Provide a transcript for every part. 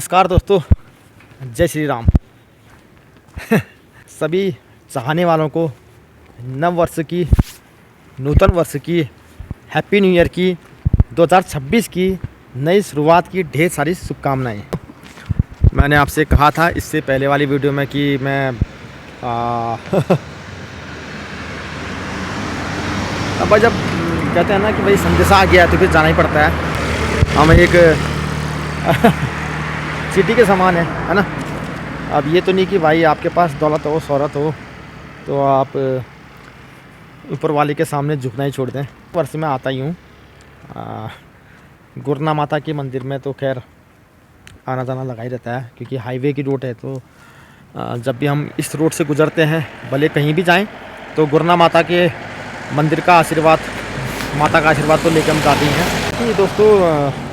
नमस्कार दोस्तों, जय श्री राम। सभी चाहने वालों को नव वर्ष की, नूतन वर्ष की, हैप्पी न्यू ईयर की, 2026 की नई शुरुआत की ढेर सारी शुभकामनाएं। मैंने आपसे कहा था इससे पहले वाली वीडियो में कि मैं अब जब कहते हैं ना कि भाई संदेशा आ गया तो फिर जाना ही पड़ता है। हम एक सिटी के समान है ना। अब ये तो नहीं कि भाई आपके पास दौलत हो, शोहरत हो तो आप ऊपर वाले के सामने झुकना ही छोड़ दें। वर्ष में आता ही हूँ गुरना माता के मंदिर में, तो खैर आना जाना लगा ही रहता है क्योंकि हाईवे की रोड है। तो जब भी हम इस रोड से गुजरते हैं, भले कहीं भी जाएं, तो गुरना माता के मंदिर का आशीर्वाद, माता का आशीर्वाद तो लेकर हम जाते ही हैं। कि दोस्तों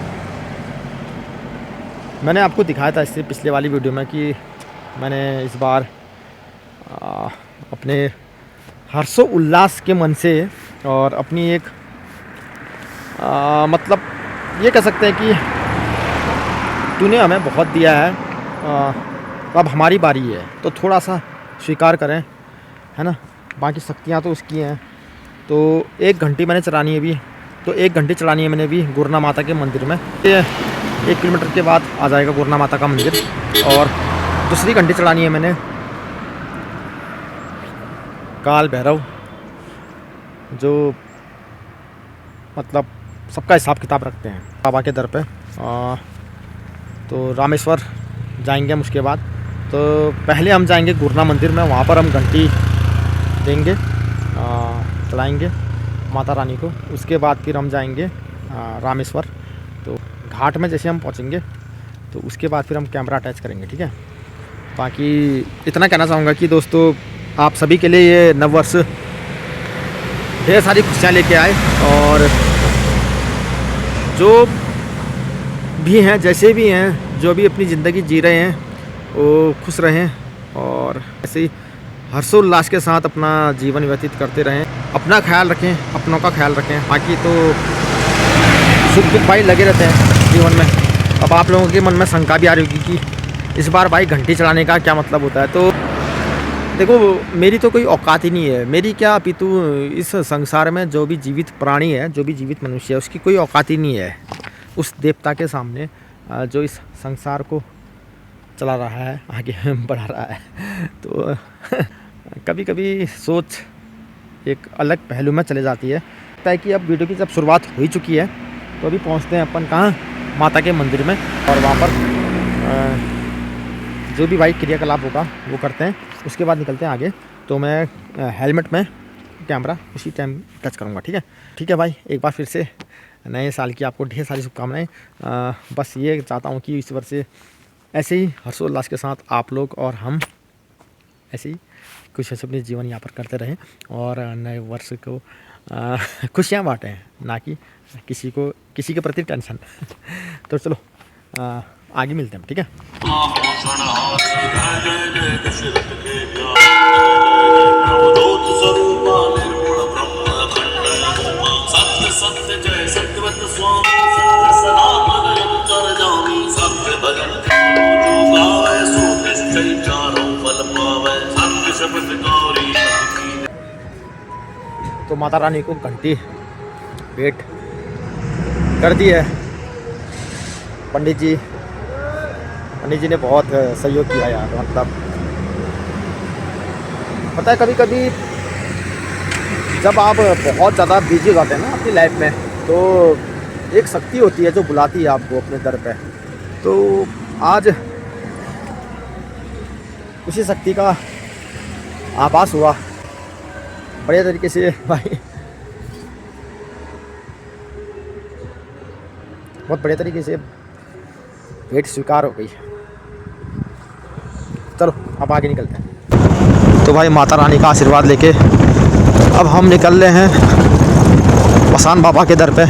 मैंने आपको दिखाया था इससे पिछले वाली वीडियो में कि मैंने इस बार अपने हर्षो उल्लास के मन से और अपनी एक मतलब ये कह सकते हैं कि तूने हमें बहुत दिया है, अब हमारी बारी है तो थोड़ा सा स्वीकार करें, है ना। बाकी शक्तियाँ तो उसकी हैं। तो 1 घंटी मैंने चलानी है अभी, तो 1 घंटी चलानी है मैंने अभी गुरना माता के मंदिर में। 1 किलोमीटर के बाद आ जाएगा गुरना माता का मंदिर। और दूसरी घंटी चलानी है मैंने काल भैरव, जो मतलब सबका हिसाब किताब रखते हैं बाबा के दर पे। तो रामेश्वर जाएंगे हम उसके बाद। तो पहले हम जाएंगे गुरना मंदिर में, वहाँ पर हम घंटी देंगे, चलाएंगे माता रानी को। उसके बाद फिर हम जाएंगे रामेश्वर। तो घाट में जैसे हम पहुंचेंगे तो उसके बाद फिर हम कैमरा अटैच करेंगे, ठीक है। बाकी इतना कहना चाहूँगा कि दोस्तों आप सभी के लिए ये नव वर्ष ढेर सारी खुशियाँ लेके आए, और जो भी हैं, जैसे भी हैं, जो भी अपनी ज़िंदगी जी रहे हैं वो खुश रहें और ऐसे ही हर्षोल्लास के साथ अपना जीवन व्यतीत करते रहें। अपना ख्याल रखें, अपनों का ख्याल रखें। बाकी तो सुख दुख भाई लगे रहते हैं जीवन में। अब आप लोगों के मन में शंका भी आ रही होगी कि इस बार भाई घंटी चलाने का क्या मतलब होता है। तो देखो, मेरी तो कोई औकात ही नहीं है। मेरी क्या अपितु इस संसार में जो भी जीवित प्राणी है, जो भी जीवित मनुष्य है, उसकी कोई औकात ही नहीं है उस देवता के सामने जो इस संसार को चला रहा है, आगे बढ़ा रहा है। तो कभी कभी सोच एक अलग पहलू में चले जाती है। लगता है कि अब वीडियो की जब शुरुआत हो ही चुकी है तो अभी पहुंचते हैं अपन कहाँ, माता के मंदिर में, और वहाँ पर जो भी भाई क्रियाकलाप होगा वो करते हैं। उसके बाद निकलते हैं आगे। तो मैं हेलमेट में कैमरा उसी टाइम टच करूँगा, ठीक है। ठीक है भाई, एक बार फिर से नए साल की आपको ढेर सारी शुभकामनाएं। बस ये चाहता हूँ कि इस वर्ष से ऐसे ही हर्षोल्लास के साथ आप लोग और हम ऐसे ही कुछ ऐसे अपने जीवन यापन करते रहें और नए वर्ष को खुशियाँ बाँटें, ना कि किसी के प्रति टेंशन। तो चलो आगे मिलते हैं, ठीक है। तो माता रानी को घंटी भेंट कर दी है। पंडित जी ने बहुत सहयोग किया यार। मतलब पता है, कभी कभी जब आप बहुत ज़्यादा बिजी हो जाते हैं ना अपनी लाइफ में, तो एक शक्ति होती है जो बुलाती है आपको अपने दर पे। तो आज उसी शक्ति का आभास हुआ बढ़िया तरीके से भाई, बहुत बढ़िया तरीके से भेंट स्वीकार हो गई। चलो अब आगे निकलते हैं। तो भाई माता रानी का आशीर्वाद लेके अब हम निकल रहे हैं मसान बाबा के दर पे,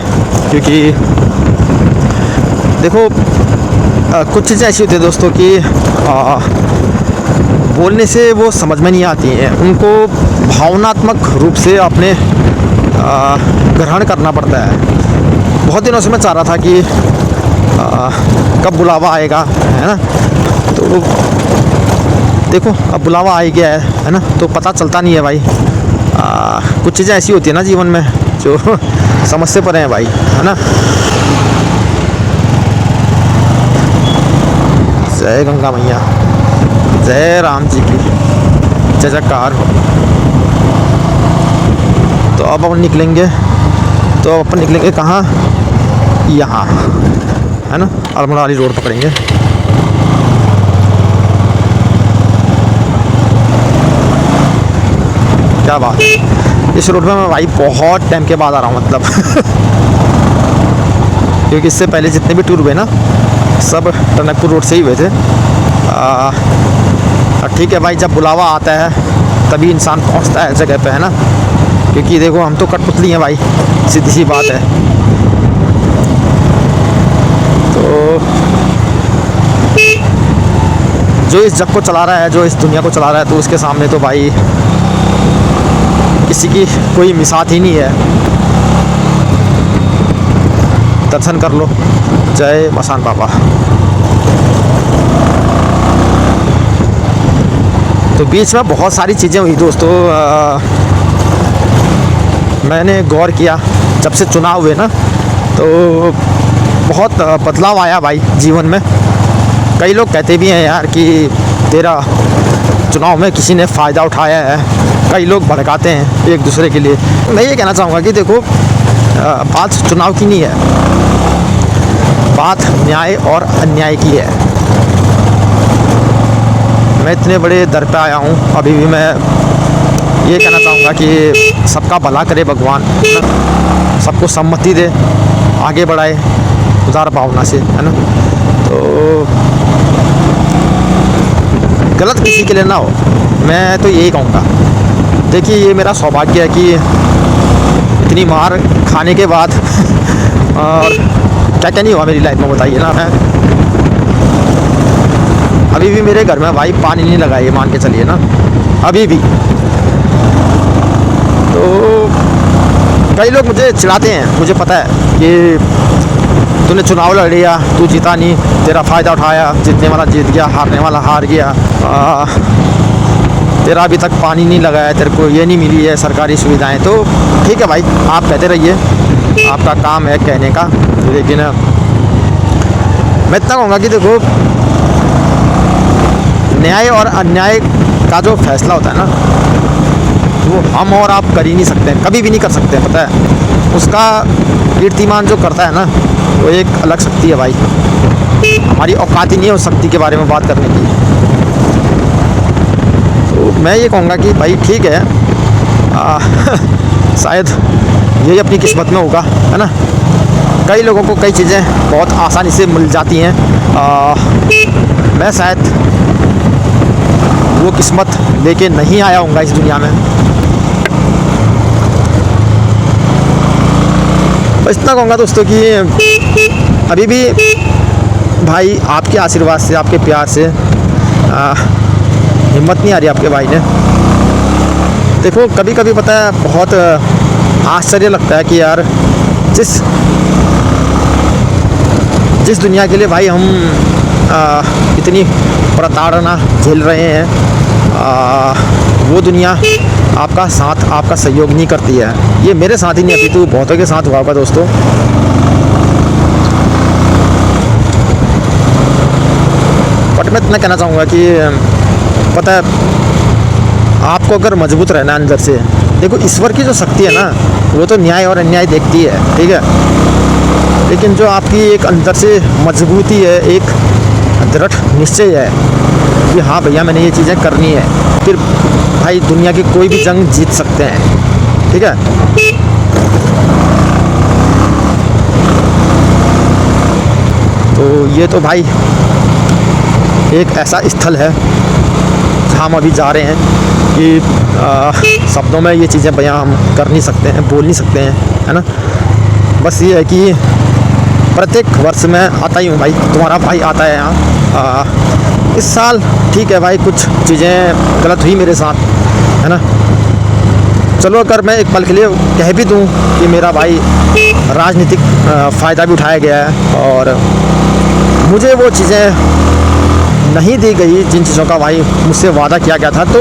क्योंकि देखो कुछ चीज़ें ऐसी होती है दोस्तों कि बोलने से वो समझ में नहीं आती हैं, उनको भावनात्मक रूप से अपने ग्रहण करना पड़ता है। बहुत दिनों से मैं चाह रहा था कि कब बुलावा आएगा, है ना। तो देखो अब बुलावा आ ही गया है ना, तो पता चलता नहीं है भाई। कुछ चीज़ें ऐसी होती है ना जीवन में जो समझ से परे हैं भाई, है ना। जय गंगा मैया, जय राम जी की जय जयकार हो। तो अब अपन निकलेंगे, कहाँ, यहाँ, है ना, अल्मोड़ा वाली रोड पकड़ेंगे। क्या बात है, इस रोड पे मैं भाई बहुत टाइम के बाद आ रहा हूँ मतलब क्योंकि इससे पहले जितने भी टूर हुए ना सब टनकपुर रोड से ही हुए थे। ठीक है भाई, जब बुलावा आता है तभी इंसान पहुँचता है जगह पे, है ना। क्योंकि देखो हम तो कठपुतली हैं भाई, सीधी सी बात है। तो जो इस जग को चला रहा है, जो इस दुनिया को चला रहा है, तो उसके सामने तो भाई किसी की कोई मिसाल ही नहीं है। दर्शन कर लो, जय मसान बाबा। तो बीच में बहुत सारी चीज़ें हुई दोस्तों। मैंने गौर किया जब से चुनाव हुए ना, तो बहुत बदलाव आया भाई जीवन में। कई लोग कहते भी हैं यार कि तेरा चुनाव में किसी ने फ़ायदा उठाया है, कई लोग भड़काते हैं एक दूसरे के लिए। मैं ये कहना चाहूँगा कि देखो बात चुनाव की नहीं है, बात न्याय और अन्याय की है। मैं इतने बड़े दर पे आया हूँ, अभी भी मैं ये कहना चाहूँगा कि सबका भला करे भगवान, सबको सम्मति दे, आगे बढ़ाए उदार भावना से, है ना। तो गलत किसी के लिए ना हो, मैं तो यही कहूँगा। देखिए ये मेरा सौभाग्य है कि इतनी मार खाने के बाद और क्या क्या नहीं हुआ मेरी लाइफ में, बताइए ना। मैं अभी भी मेरे घर में भाई पानी नहीं लगा, ये मान के चलिए ना, अभी भी। तो कई लोग मुझे चिढ़ाते हैं, मुझे पता है कि तूने चुनाव लड़ लिया, तू जीता नहीं, तेरा फ़ायदा उठाया, जीतने वाला जीत गया, हारने वाला हार गया, तेरा अभी तक पानी नहीं लगा है, तेरे को ये नहीं मिली है सरकारी सुविधाएं। तो ठीक है भाई, आप कहते रहिए, आपका काम है कहने का। लेकिन मैं इतना कहूँगा कि देखो न्याय और अन्याय का जो फैसला होता है ना, वो हम और आप कर ही नहीं सकते, कभी भी नहीं कर सकते, पता है। उसका कीर्तिमान जो करता है ना, वो एक अलग शक्ति है भाई। हमारी औकात ही नहीं है उस शक्ति के बारे में बात करने की। तो मैं ये कहूँगा कि भाई ठीक है, शायद यही अपनी किस्मत में होगा, है ना। कई लोगों को कई चीज़ें बहुत आसानी से मिल जाती हैं, मैं शायद वो किस्मत लेके नहीं आया हूँगा इस दुनिया में। बस इतना कहूँगा दोस्तों कि अभी भी भाई आपके आशीर्वाद से, आपके प्यार से हिम्मत नहीं आ रही आपके भाई ने। देखो कभी कभी पता है बहुत आश्चर्य लगता है कि यार जिस दुनिया के लिए भाई हम इतनी प्रताड़ना झेल रहे हैं, वो दुनिया आपका साथ, आपका सहयोग नहीं करती है। ये मेरे साथ ही नहीं, अभी तो बहुतों के साथ हुआ होगा दोस्तों। बट मैं इतना कहना चाहूँगा कि पता है, आपको अगर मजबूत रहना अंदर से, देखो ईश्वर की जो शक्ति है ना, वो तो न्याय और अन्याय देखती है, ठीक है। लेकिन जो आपकी एक अंदर से मजबूती है, एक दृढ़ निश्चय है कि हाँ भैया मैंने ये चीज़ें करनी है, फिर भाई दुनिया की कोई भी जंग जीत सकते हैं, ठीक है। तो ये तो भाई एक ऐसा स्थल है जहाँ हम अभी जा रहे हैं कि शब्दों में ये चीज़ें बयां हम कर नहीं सकते हैं, बोल नहीं सकते हैं, है ना। बस ये है कि प्रत्येक वर्ष में आता ही हूँ भाई, तुम्हारा भाई आता है यहाँ। इस साल ठीक है भाई, कुछ चीज़ें गलत हुई मेरे साथ, है ना। चलो अगर मैं एक पल के लिए कह भी दूँ कि मेरा भाई राजनीतिक फ़ायदा भी उठाया गया है और मुझे वो चीज़ें नहीं दी गई जिन चीज़ों का भाई मुझसे वादा किया गया था। तो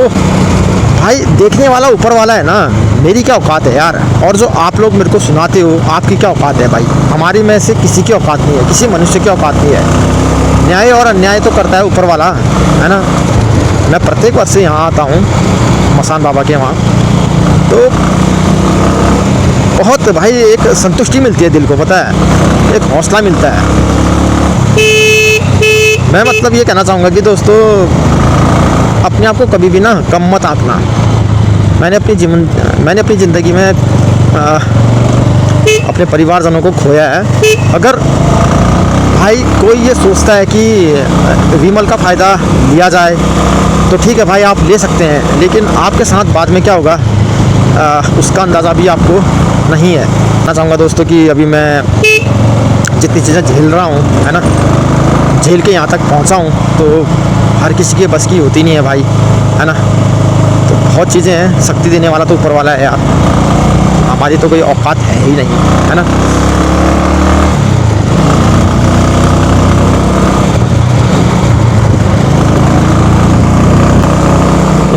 भाई देखने वाला ऊपर वाला है ना, मेरी क्या औकात है यार। और जो आप लोग मेरे को सुनाते हो, आपकी क्या औकात है भाई। हमारी में से किसी की औकात नहीं है, किसी मनुष्य की औकात नहीं है। न्याय और अन्याय तो करता है ऊपर वाला, है ना। मैं प्रत्येक वर्ष से यहाँ आता हूँ मसान बाबा के वहाँ, तो बहुत भाई एक संतुष्टि मिलती है दिल को, पता है, एक हौसला मिलता है। मैं मतलब ये कहना चाहूँगा कि दोस्तों, अपने आप को कभी भी ना कम मत आंकना। मैंने अपनी ज़िंदगी में अपने परिवारजनों को खोया है। अगर भाई कोई ये सोचता है कि विमल का फ़ायदा लिया जाए तो ठीक है भाई, आप ले सकते हैं, लेकिन आपके साथ बाद में क्या होगा उसका अंदाज़ा भी आपको नहीं है। मैं चाहूँगा दोस्तों कि अभी मैं जितनी चीज़ें झेल रहा हूँ, है ना, झेल के यहाँ तक पहुँचा हूँ, तो हर किसी के बस की होती नहीं है भाई, है ना। तो बहुत चीज़ें हैं, शक्ति देने वाला तो ऊपर वाला है यार, हमारी तो कोई औकात है ही नहीं, है ना।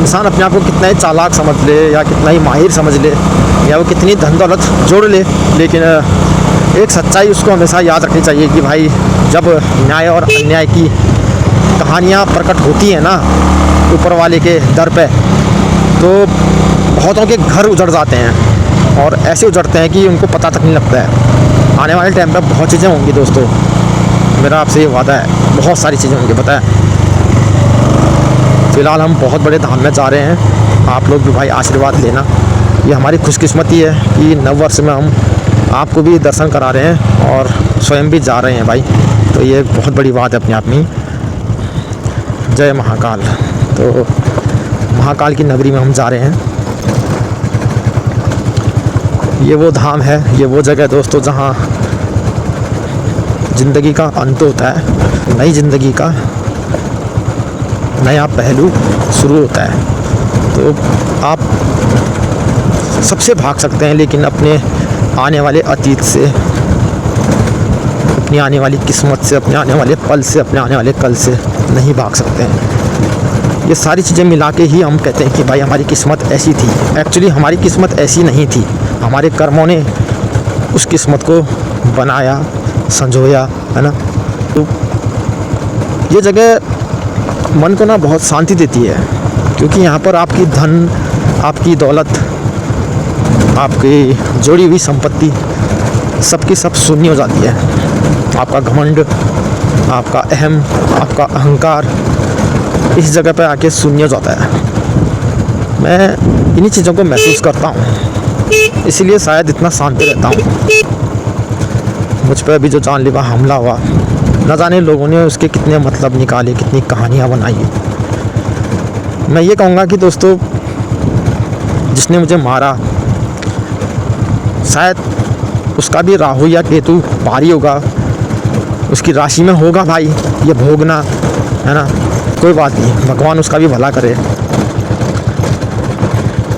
इंसान अपने आप को कितना ही चालाक समझ ले या कितना ही माहिर समझ ले या वो कितनी धन दौलत जोड़ ले, लेकिन एक सच्चाई उसको हमेशा याद रखनी चाहिए कि भाई जब न्याय और अन्याय की कहानियाँ प्रकट होती हैं ना ऊपर वाले के दर पे, तो बहुतों के घर उजड़ जाते हैं, और ऐसे उजड़ते हैं कि उनको पता तक नहीं लगता है। आने वाले टाइम पे बहुत चीज़ें होंगी दोस्तों, मेरा आपसे ये वादा है, बहुत सारी चीज़ें होंगी, पता है। फ़िलहाल हम बहुत बड़े धाम में जा रहे हैं, आप लोग भी भाई आशीर्वाद लेना। ये हमारी खुशकिस्मती है कि नव वर्ष में हम आपको भी दर्शन करा रहे हैं और स्वयं भी जा रहे हैं भाई, तो ये एक बहुत बड़ी बात है अपने आप में। जय महाकाल। तो महाकाल की नगरी में हम जा रहे हैं। ये वो धाम है, ये वो जगह दोस्तों जहाँ ज़िंदगी का अंत होता है, नई ज़िंदगी का नया पहलू शुरू होता है। तो आप सबसे भाग सकते हैं, लेकिन अपने आने वाले अतीत से, अपनी आने वाली किस्मत से, अपने आने वाले पल से, अपने आने वाले कल से नहीं भाग सकते हैं। ये सारी चीज़ें मिला के ही हम कहते हैं कि भाई हमारी किस्मत ऐसी थी। एक्चुअली हमारी किस्मत ऐसी नहीं थी, हमारे कर्मों ने उस किस्मत को बनाया, संजोया, है ना। तो ये जगह मन को ना बहुत शांति देती है, क्योंकि यहाँ पर आपकी धन, आपकी दौलत, आपकी जोड़ी हुई संपत्ति सबकी सब शून्य हो जाती है। आपका घमंड, आपका अहम, आपका अहंकार इस जगह पे आके शून्य हो जाता है। मैं इन्हीं चीज़ों को महसूस करता हूँ, इसीलिए शायद इतना शांत रहता हूँ। मुझ पर अभी जो जानलेवा हमला हुआ, न जाने लोगों ने उसके कितने मतलब निकाले, कितनी कहानियाँ बनाई। मैं ये कहूँगा कि दोस्तों, जिसने मुझे मारा शायद उसका भी राहु या केतु भारी होगा, उसकी राशि में होगा भाई ये भोगना, है ना। कोई बात नहीं, भगवान उसका भी भला करे,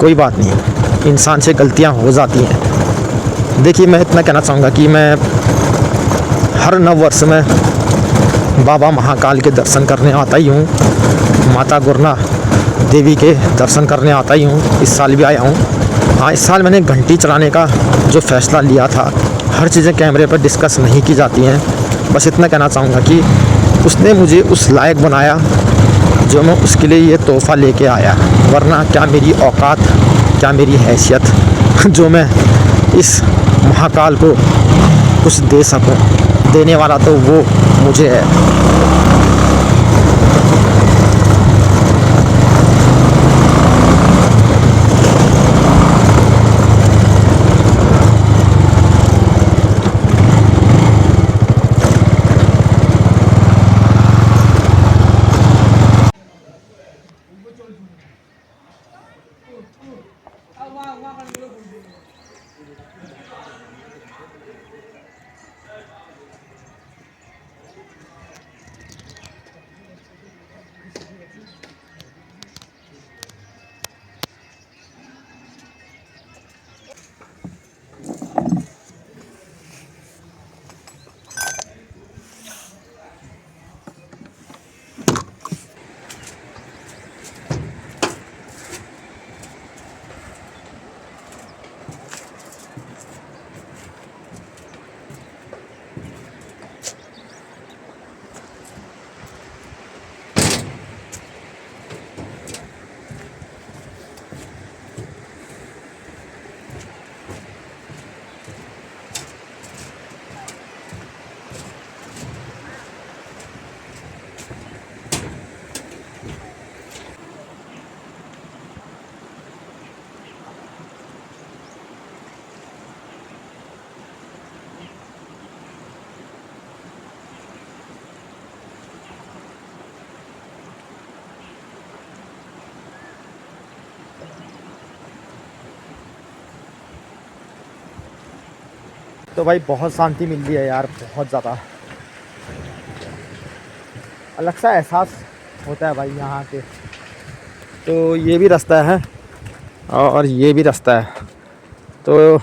कोई बात नहीं, इंसान से गलतियाँ हो जाती हैं। देखिए, मैं इतना कहना चाहूँगा कि मैं हर नव वर्ष में बाबा महाकाल के दर्शन करने आता ही हूँ, माता गुरना देवी के दर्शन करने आता ही हूँ। इस साल भी आया हूँ। हाँ, इस साल मैंने घंटी चलाने का जो फ़ैसला लिया था, हर चीज़ें कैमरे पर डिस्कस नहीं की जाती हैं। बस इतना कहना चाहूँगा कि उसने मुझे उस लायक बनाया जो मैं उसके लिए ये तोहफ़ा लेके आया। वरना क्या मेरी औकात, क्या मेरी हैसियत जो मैं इस महाकाल को कुछ दे सकूं। देने वाला तो वो मुझे है। तो भाई बहुत शांति मिल रही है यार, बहुत ज़्यादा अलग सा एहसास होता है भाई यहाँ के। तो ये भी रास्ता है और ये भी रास्ता है। तो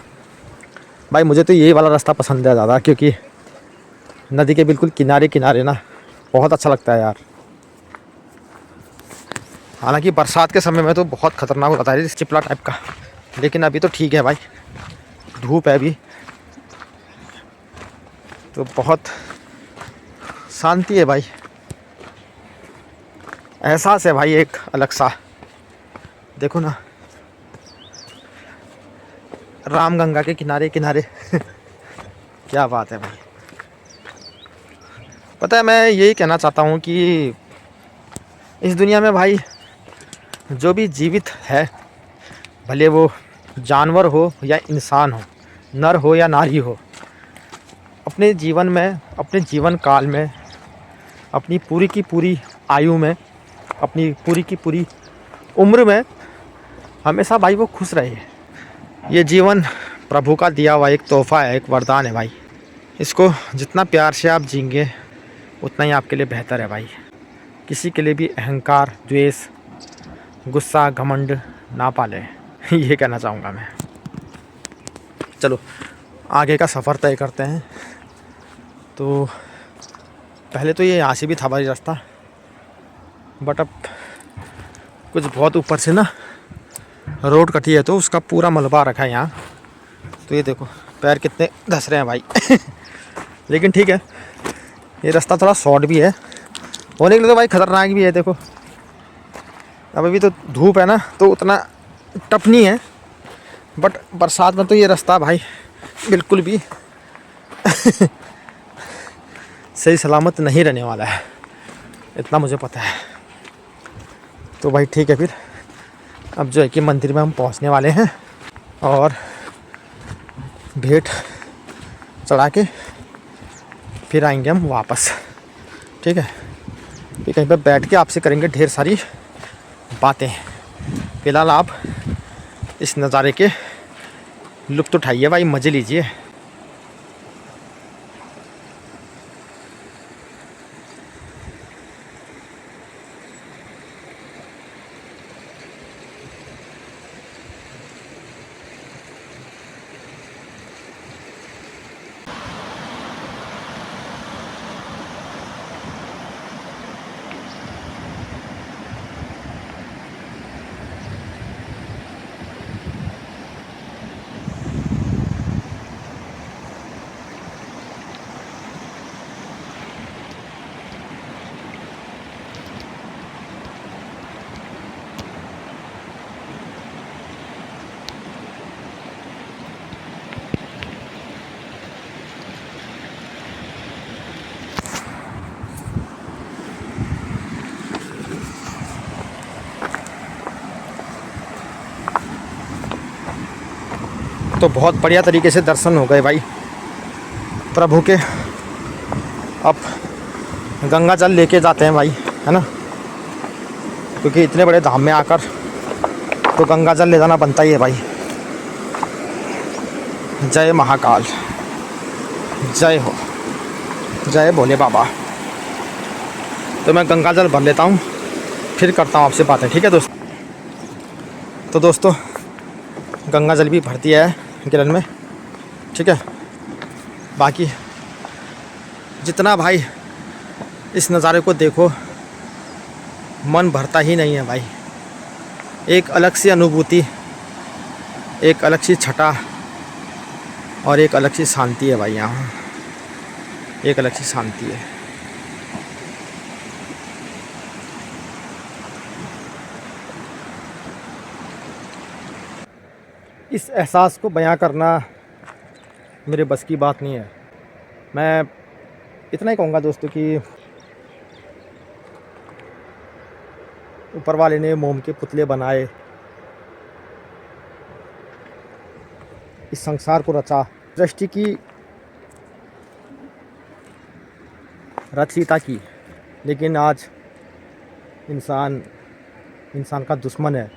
भाई मुझे तो ये वाला रास्ता पसंद है ज़्यादा, क्योंकि नदी के बिल्कुल किनारे किनारे ना बहुत अच्छा लगता है यार। हालांकि बरसात के समय में तो बहुत ख़तरनाक होता है चिपला टाइप का, लेकिन अभी तो ठीक है भाई, धूप है अभी, तो बहुत शांति है भाई, एहसास है भाई एक अलग सा। देखो ना, रामगंगा के किनारे किनारे क्या बात है भाई। पता है, मैं यही कहना चाहता हूँ कि इस दुनिया में भाई जो भी जीवित है, भले वो जानवर हो या इंसान हो, नर हो या नारी हो, अपने जीवन में, अपने जीवन काल में, अपनी पूरी की पूरी आयु में, अपनी पूरी की पूरी उम्र में हमेशा भाई वो खुश रहे। ये जीवन प्रभु का दिया हुआ एक तोहफ़ा है, एक वरदान है भाई। इसको जितना प्यार से आप जीएंगे उतना ही आपके लिए बेहतर है भाई। किसी के लिए भी अहंकार, द्वेष, गुस्सा, घमंड ना पालें ये कहना चाहूँगा मैं। चलो आगे का सफ़र तय करते हैं। तो पहले तो ये यहाँ से भी था भाई रास्ता, बट अब कुछ बहुत ऊपर से ना रोड कटी है, तो उसका पूरा मलबा रखा है यहाँ। तो ये देखो पैर कितने धस रहे हैं भाई लेकिन ठीक है, ये रास्ता थोड़ा शॉर्ट भी है होने के लिए, तो भाई ख़तरनाक भी है। देखो अब अभी तो धूप है ना, तो उतना टफ नहीं है, बट बरसात में तो ये रास्ता भाई बिल्कुल भी सही सलामत नहीं रहने वाला है, इतना मुझे पता है। तो भाई ठीक है, फिर अब जो है कि मंदिर में हम पहुंचने वाले हैं और भेंट चढ़ा के फिर आएंगे हम वापस। ठीक है, फिर कहीं पर बैठ के आपसे करेंगे ढेर सारी बातें। फ़िलहाल आप इस नज़ारे के लुत्फ़ उठाइए भाई, मज़े लीजिए। तो बहुत बढ़िया तरीके से दर्शन हो गए भाई प्रभु के। अब गंगा जल लेके जाते हैं भाई, है ना, क्योंकि इतने बड़े धाम में आकर तो गंगा जल ले जाना बनता ही है भाई। जय महाकाल, जय हो, जय भोले बाबा। तो मैं गंगा जल भर लेता हूँ, फिर करता हूँ आपसे बातें, ठीक है दोस्त। तो दोस्तों गंगा जल भी भर दिया है गिलन में, ठीक है। बाकी जितना भाई इस नज़ारे को देखो, मन भरता ही नहीं है भाई। एक अलग सी अनुभूति, एक अलग सी छटा और एक अलग सी शांति है भाई यहाँ, एक अलग सी शांति है। इस एहसास को बयां करना मेरे बस की बात नहीं है। मैं इतना ही कहूँगा दोस्तों कि ऊपर वाले ने मोम के पुतले बनाए, इस संसार को रचा, सृष्टि की रचयिता की, लेकिन आज इंसान का दुश्मन है।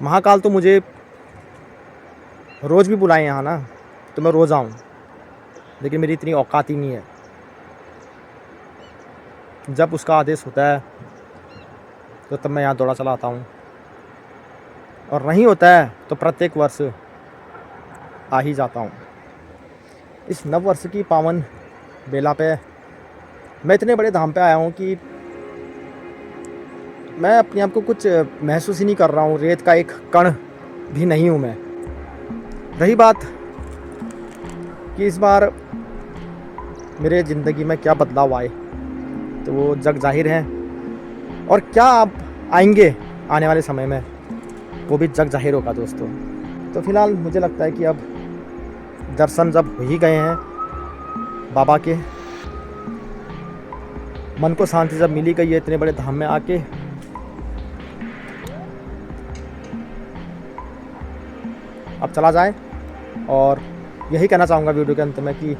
महाकाल तो मुझे रोज़ भी बुलाए यहाँ ना, तो मैं रोज़ आऊँ, लेकिन मेरी इतनी औकात ही नहीं है। जब उसका आदेश होता है तो तब मैं यहाँ दौड़ा चला आता हूँ, और नहीं होता है तो प्रत्येक वर्ष आ ही जाता हूँ। इस नव वर्ष की पावन बेला पे मैं इतने बड़े धाम पे आया हूँ कि मैं अपने आप को कुछ महसूस ही नहीं कर रहा हूँ। रेत का एक कण भी नहीं हूँ मैं। रही बात कि इस बार मेरे ज़िंदगी में क्या बदलाव आए, तो वो जग जाहिर है, और क्या आप आएंगे आने वाले समय में, वो भी जग जाहिर होगा दोस्तों। तो फ़िलहाल मुझे लगता है कि अब दर्शन जब हो ही गए हैं बाबा के, मन को शांति जब मिली गई है इतने बड़े धाम में आके, अब चला जाए। और यही कहना चाहूँगा वीडियो के अंत में कि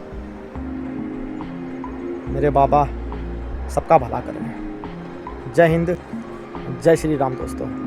मेरे बाबा सबका भला करें। जय हिंद, जय श्री राम दोस्तों।